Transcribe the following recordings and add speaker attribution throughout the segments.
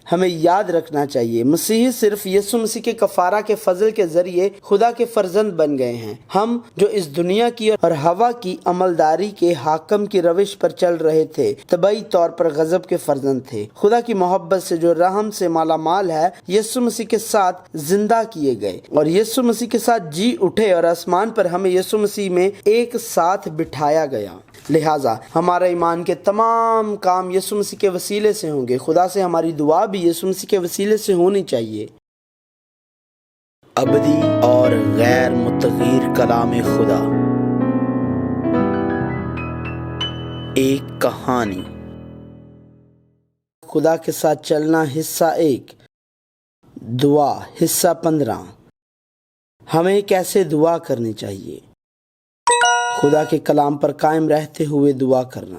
Speaker 1: ہمیں یاد رکھنا چاہیے مسیحی صرف یسوع مسیح کے کفارہ کے فضل کے ذریعے خدا کے فرزند بن گئے ہیں۔ ہم جو اس دنیا کی اور ہوا کی عملداری کے حاکم کی روش پر چل رہے تھے طبعی طور پر غضب کے فرزند تھے۔ خدا کی محبت سے جو رحم سے مالا مال ہے یسوع مسیح کے ساتھ زندہ کیے گئے اور یسوع مسیح کے ساتھ جی اٹھے اور آسمان پر ہمیں یسوع مسیح میں ایک ساتھ بٹھایا گیا۔ لہٰذا ہمارا ایمان کے تمام کام یسوع مسیح کے وسیلے سے ہوں گے۔ خدا سے ہماری دعا بھی یسوع مسیح کے وسیلے سے ہونی چاہیے۔ ابدی اور غیر متغیر کلام خدا، ایک کہانی۔ خدا کے ساتھ چلنا حصہ 1، دعا حصہ 15۔ ہمیں کیسے دعا کرنی چاہیے؟ خدا کے کلام پر قائم رہتے ہوئے دعا کرنا۔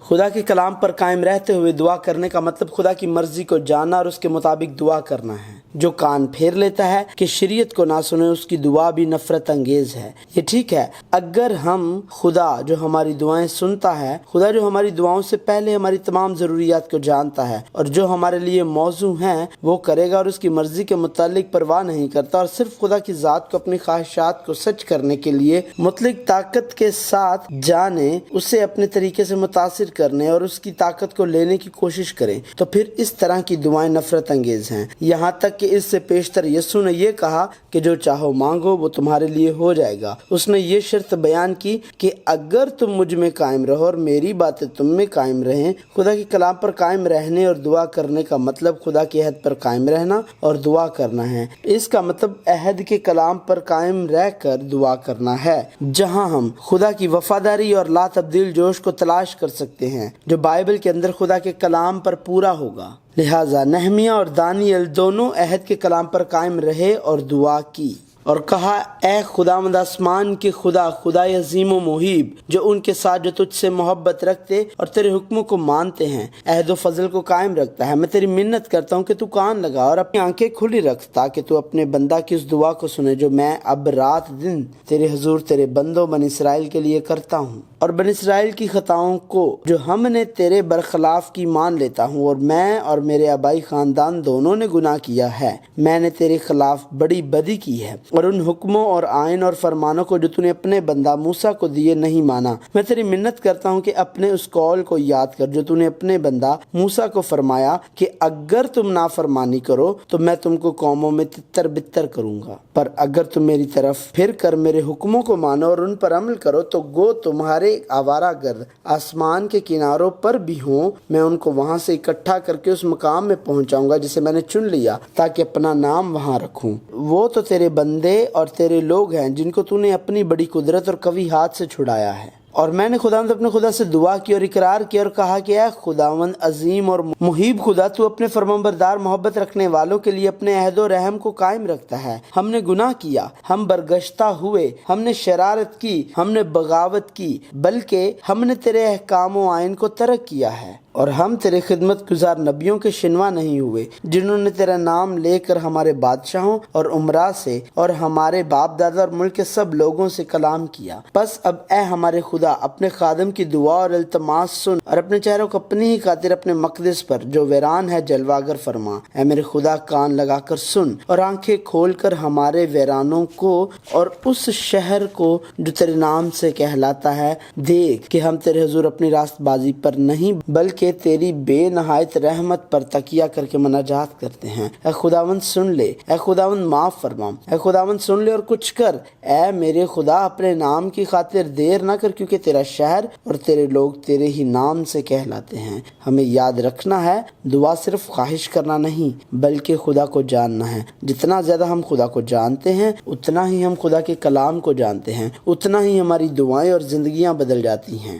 Speaker 1: خدا کے کلام پر قائم رہتے ہوئے دعا کرنے کا مطلب خدا کی مرضی کو جاننا اور اس کے مطابق دعا کرنا ہے۔ جو کان پھیر لیتا ہے کہ شریعت کو نہ سنے اس کی دعا بھی نفرت انگیز ہے۔ یہ ٹھیک ہے، اگر ہم خدا جو ہماری دعائیں سنتا ہے، خدا جو ہماری دعاؤں سے پہلے ہماری تمام ضروریات کو جانتا ہے اور جو ہمارے لیے موزوں ہیں وہ کرے گا اور اس کی مرضی کے متعلق پرواہ نہیں کرتا اور صرف خدا کی ذات کو اپنی خواہشات کو سچ کرنے کے لیے مطلق طاقت کے ساتھ جانے، اسے اپنے طریقے سے متاثر کرنے اور اس کی طاقت کو لینے کی کوشش کریں تو پھر اس طرح کی دعائیں نفرت انگیز ہیں۔ یہاں تک کہ اس سے پیشتر یسوع نے یہ کہا کہ جو چاہو مانگو وہ تمہارے لیے ہو جائے گا۔ اس نے یہ شرط بیان کی کہ اگر تم مجھ میں قائم رہو اور میری باتیں تم میں قائم رہیں۔ خدا کے کلام پر قائم رہنے اور دعا کرنے کا مطلب خدا کے عہد پر قائم رہنا اور دعا کرنا ہے۔ اس کا مطلب عہد کے کلام پر قائم رہ کر دعا کرنا ہے، جہاں ہم خدا کی وفاداری اور لا تبدیل جوش کو تلاش کر سکتے ہیں جو بائبل کے اندر خدا کے کلام پر پورا ہوگا۔ لہٰذا نہمیہ اور دانیل دونوں عہد کے کلام پر قائم رہے اور دعا کی اور کہا، اے خداوند آسمان کے خدا، خدائے عظیم و محیب، جو ان کے ساتھ جو تجھ سے محبت رکھتے اور تیرے حکموں کو مانتے ہیں عہد و فضل کو قائم رکھتا ہے، میں تیری منت کرتا ہوں کہ تو کان لگا اور اپنی آنکھیں کھلی رکھ تاکہ تو اپنے بندہ کی اس دعا کو سنے جو میں اب رات دن تیرے حضور تیرے بندوں بن اسرائیل کے لیے کرتا ہوں، اور بن اسرائیل کی خطاؤں کو جو ہم نے تیرے برخلاف کی مان لیتا ہوں، اور میں اور میرے آبائی خاندان دونوں نے گناہ کیا ہے۔ میں نے تیرے خلاف بڑی بدی کی ہے اور ان حکموں اور آئین اور فرمانوں کو جو تو نے اپنے بندہ موسیٰ کو دیے نہیں مانا۔ میں تیری منت کرتا ہوں کہ اپنے اس قول کو یاد کر جو تو نے اپنے بندہ موسیٰ کو فرمایا کہ اگر تم نافرمانی کرو تو میں تم کو قوموں میں تتر بتر کروں گا، پر اگر تم میری طرف پھر کر میرے حکموں کو مانو اور ان پر عمل کرو تو گو تمہارے آوارہ گرد آسمان کے کناروں پر بھی ہوں، میں ان کو وہاں سے اکٹھا کر کے اس مقام میں پہنچاؤں گا جسے میں نے چن لیا تاکہ اپنا نام وہاں رکھوں۔ وہ تو تیرے بندے اور تیرے لوگ ہیں جن کو تو نے اپنی بڑی قدرت اور قوی ہاتھ سے چھڑایا ہے۔ اور میں نے خداوند اپنے خدا سے دعا کی اور اقرار کیا اور کہا کہ اے خداوند عظیم اور محیب خدا، تو اپنے فرمانبردار محبت رکھنے والوں کے لیے اپنے عہد و رحم کو قائم رکھتا ہے۔ ہم نے گناہ کیا، ہم برگشتہ ہوئے، ہم نے شرارت کی، ہم نے بغاوت کی، بلکہ ہم نے تیرے احکام و آئین کو ترک کیا ہے، اور ہم تیرے خدمت گزار نبیوں کے شنوا نہیں ہوئے جنہوں نے تیرا نام لے کر ہمارے بادشاہوں اور عمراء سے اور ہمارے باپ دادا اور ملک کے سب لوگوں سے کلام کیا۔ بس اب اے ہمارے خدا اپنے خادم کی دعا اور التماس سن اور اپنے چہروں کو اپنی ہی خاطر اپنے مقدس پر جو ویران ہے جلواگر فرما۔ اے میرے خدا کان لگا کر سن اور آنکھیں کھول کر ہمارے ویرانوں کو اور اس شہر کو جو تیرے نام سے کہلاتا ہے دیکھ کہ ہم تیرے حضور اپنی راست بازی پر نہیں بلکہ تیری بے نہایت رحمت پر تکیہ کر کے مناجات کرتے ہیں۔ اے خداوند سن لے، اے خداوند معاف فرما، اے خداوند سن لے اور کچھ کر۔ اے میرے خدا اپنے نام کی خاطر دیر نہ کر، کیونکہ تیرا شہر اور تیرے لوگ تیرے ہی نام سے کہلاتے ہیں۔ ہمیں یاد رکھنا ہے دعا صرف خواہش کرنا نہیں بلکہ خدا کو جاننا ہے۔ جتنا زیادہ ہم خدا کو جانتے ہیں اتنا ہی ہم خدا کے کلام کو جانتے ہیں، اتنا ہی ہماری دعائیں اور زندگیاں بدل جاتی ہیں۔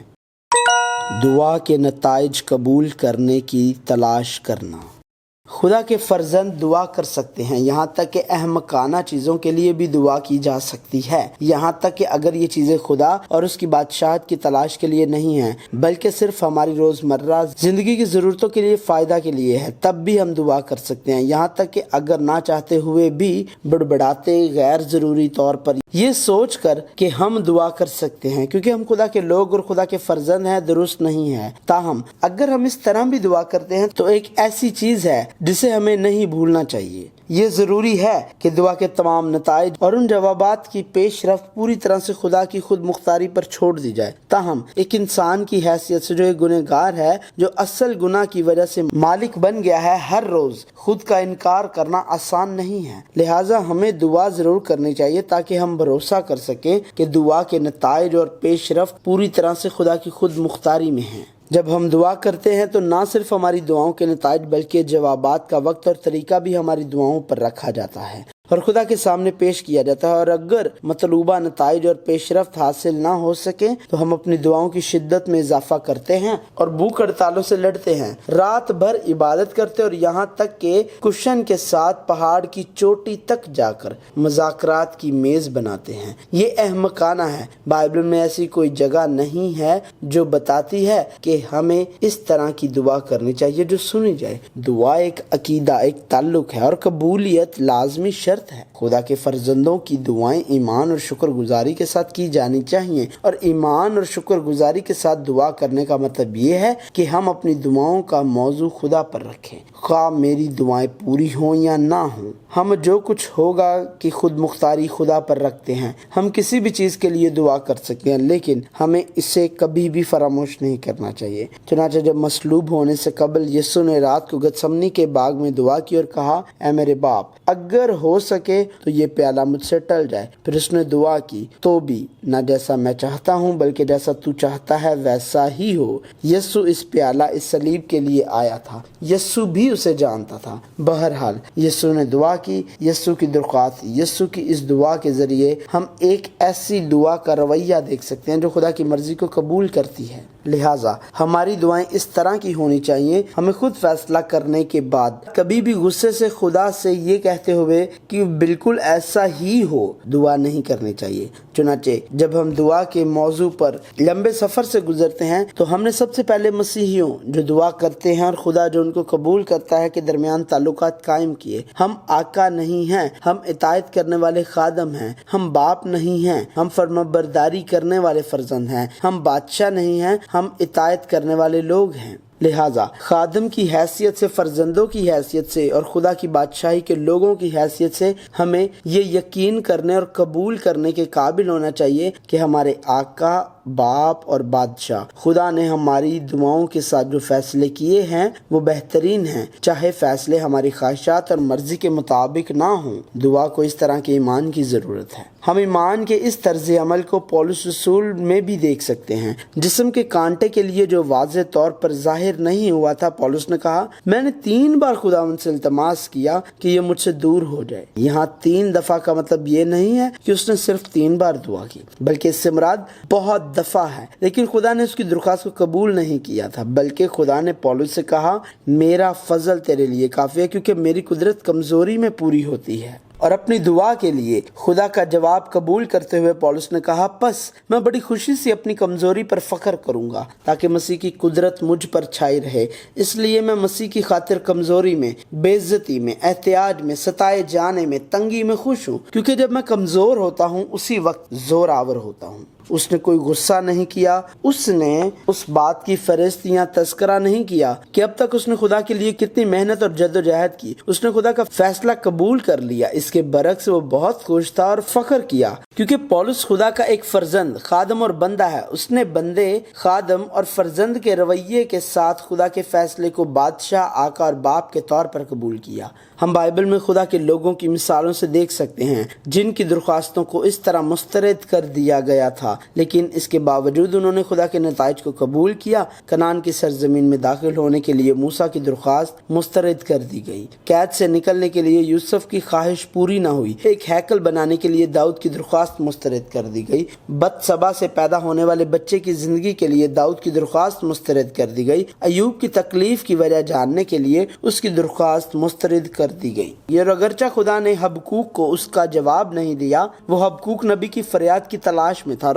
Speaker 1: دعا کے نتائج قبول کرنے کی تلاش کرنا۔ خدا کے فرزند دعا کر سکتے ہیں، یہاں تک کہ احمقانہ چیزوں کے لیے بھی دعا کی جا سکتی ہے، یہاں تک کہ اگر یہ چیزیں خدا اور اس کی بادشاہت کی تلاش کے لیے نہیں ہیں بلکہ صرف ہماری روزمرہ زندگی کی ضرورتوں کے لیے فائدہ کے لیے ہے، تب بھی ہم دعا کر سکتے ہیں، یہاں تک کہ اگر نہ چاہتے ہوئے بھی بڑبڑاتے غیر ضروری طور پر یہ سوچ کر کہ ہم دعا کر سکتے ہیں کیونکہ ہم خدا کے لوگ اور خدا کے فرزند ہیں درست نہیں ہے. تاہم اگر ہم اس طرح بھی دعا کرتے ہیں تو ایک ایسی چیز ہے جسے ہمیں نہیں بھولنا چاہیے. یہ ضروری ہے کہ دعا کے تمام نتائج اور ان جوابات کی پیش رفت پوری طرح سے خدا کی خود مختاری پر چھوڑ دی جائے. تاہم ایک انسان کی حیثیت سے جو ایک گنہگار ہے، جو اصل گناہ کی وجہ سے مالک بن گیا ہے، ہر روز خود کا انکار کرنا آسان نہیں ہے. لہٰذا ہمیں دعا ضرور کرنی چاہیے تاکہ ہم بھروسہ کر سکیں کہ دعا کے نتائج اور پیش رفت پوری طرح سے خدا کی خود مختاری میں ہیں. جب ہم دعا کرتے ہیں تو نہ صرف ہماری دعاؤں کے نتائج بلکہ جوابات کا وقت اور طریقہ بھی ہماری دعاؤں پر رکھا جاتا ہے اور خدا کے سامنے پیش کیا جاتا ہے. اور اگر مطلوبہ نتائج اور پیش رفت حاصل نہ ہو سکے تو ہم اپنی دعاؤں کی شدت میں اضافہ کرتے ہیں اور بھوک ہڑتالوں سے لڑتے ہیں، رات بھر عبادت کرتے اور یہاں تک کہ کشن کے ساتھ پہاڑ کی چوٹی تک جا کر مذاکرات کی میز بناتے ہیں. یہ احمقانہ ہے. بائبل میں ایسی کوئی جگہ نہیں ہے جو بتاتی ہے کہ ہمیں اس طرح کی دعا کرنی چاہیے جو سنی جائے. دعا ایک عقیدہ، ایک تعلق ہے اور قبولیت لازمی شرط ہے. خدا کے فرزندوں کی دعائیں ایمان اور شکر گزاری کے ساتھ کی جانی چاہیے، اور ایمان اور شکر گزاری کے ساتھ دعا کرنے کا مطلب یہ ہے کہ ہم اپنی دعاؤں کا موضوع خدا پر رکھیں، خواہ میری دعائیں پوری ہوں یا نہ ہوں. ہم جو کچھ ہوگا کہ خود مختاری خدا پر رکھتے ہیں. ہم کسی بھی چیز کے لیے دعا کر سکتے ہیں لیکن ہمیں اسے کبھی بھی فراموش نہیں کرنا چاہیے. چنانچہ جب مصلوب ہونے سے قبل یسوع نے رات کو گتسمنی کے باغ میں دعا کی اور کہا، اے میرے باپ، اگر ہو سکے تو یہ پیالہ مجھ سے ٹل جائے. پھر اس نے دعا کی، تو بھی نہ جیسا میں چاہتا ہوں بلکہ جیسا تو چاہتا ہے ویسا ہی ہو. یسوع اس پیالہ، اس صلیب کے لیے آیا تھا. یسوع بھی اسے جانتا تھا. بہرحال یسوع نے دعا کی. یسوع کی درخواست، یسوع کی اس دعا کے ذریعے ہم ایک ایسی دعا کا رویہ دیکھ سکتے ہیں جو خدا کی مرضی کو قبول کرتی ہے. لہٰذا ہماری دعائیں اس طرح کی ہونی چاہیے. ہمیں خود فیصلہ کرنے کے بعد کبھی بھی غصے سے خدا سے یہ کہتے ہوئے کہ بالکل ایسا ہی ہو دعا نہیں کرنی چاہیے. چنانچہ جب ہم دعا کے موضوع پر لمبے سفر سے گزرتے ہیں تو ہم نے سب سے پہلے مسیحیوں جو دعا کرتے ہیں اور خدا جو ان کو قبول کرتا ہے کے درمیان تعلقات قائم کیے. ہم آقا نہیں ہیں، ہم اطاعت کرنے والے خادم ہیں. ہم باپ نہیں ہیں، ہم فرمانبرداری کرنے والے فرزند ہیں. ہم بادشاہ نہیں ہیں، ہم اطاعت کرنے والے لوگ ہیں. لہٰذا خادم کی حیثیت سے، فرزندوں کی حیثیت سے اور خدا کی بادشاہی کے لوگوں کی حیثیت سے ہمیں یہ یقین کرنے اور قبول کرنے کے قابل ہونا چاہیے کہ ہمارے آقا، باپ اور بادشاہ خدا نے ہماری دعاؤں کے ساتھ جو فیصلے کیے ہیں وہ بہترین ہیں، چاہے فیصلے ہماری خواہشات اور مرضی کے مطابق نہ ہوں. دعا کو اس طرح کے ایمان کی ضرورت ہے. ہم ایمان کے اس طرز عمل کو پولس رسول میں بھی دیکھ سکتے ہیں. جسم کے کانٹے کے لیے جو واضح طور پر ظاہر نہیں ہوا تھا، پولس نے کہا، میں نے 3 بار خداوند سے التماس کیا کہ یہ مجھ سے دور ہو جائے. یہاں 3 دفعہ کا مطلب یہ نہیں ہے کہ اس نے صرف 3 بار دعا کی، بلکہ اس سے مراد بہت دفعہ ہے. لیکن خدا نے اس کی درخواست کو قبول نہیں کیا تھا، بلکہ خدا نے پولس سے کہا، میرا فضل تیرے لیے کافی ہے کیونکہ میری قدرت کمزوری میں پوری ہوتی ہے. اور اپنی دعا کے لیے خدا کا جواب قبول کرتے ہوئے پولس نے کہا، پس میں بڑی خوشی سے اپنی کمزوری پر فخر کروں گا تاکہ مسیح کی قدرت مجھ پر چھائی رہے. اس لیے میں مسیح کی خاطر کمزوری میں، بے عزتی میں، احتیاج میں، ستائے جانے میں، تنگی میں خوش ہوں، کیونکہ جب میں کمزور ہوتا ہوں اسی وقت زور آور ہوتا ہوں. اس نے کوئی غصہ نہیں کیا. اس نے اس بات کی فہرست یا تذکرہ نہیں کیا کہ اب تک اس نے خدا کے لیے کتنی محنت اور جد و جہد کی. اس نے خدا کا فیصلہ قبول کر لیا. اس کے برعکس وہ بہت خوش تھا اور فخر کیا کیونکہ پولس خدا کا ایک فرزند، خادم اور بندہ ہے. اس نے بندے، خادم اور فرزند کے رویے کے ساتھ خدا کے فیصلے کو بادشاہ، آقا اور باپ کے طور پر قبول کیا. ہم بائبل میں خدا کے لوگوں کی مثالوں سے دیکھ سکتے ہیں جن کی درخواستوں کو اس طرح مسترد کر دیا گیا تھا، لیکن اس کے باوجود انہوں نے خدا کے نتائج کو قبول کیا. کنعان کی سرزمین میں داخل ہونے کے لیے موسیٰ کی درخواست مسترد کر دی گئی. قید سے نکلنے کے لیے یوسف کی خواہش پوری نہ ہوئی. ایک ہیکل بنانے کے لیے داؤد کی درخواست مسترد کر دی گئی. بتسبا سے پیدا ہونے والے بچے کی زندگی کے لیے داؤد کی درخواست مسترد کر دی گئی. ایوب کی تکلیف کی وجہ جاننے کے لیے اس کی درخواست مسترد کر دی گئی. یہ اگرچہ خدا نے حبقوق کو اس کا جواب نہیں دیا، وہ حبقوق نبی کی فریاد کی تلاش میں تھا اور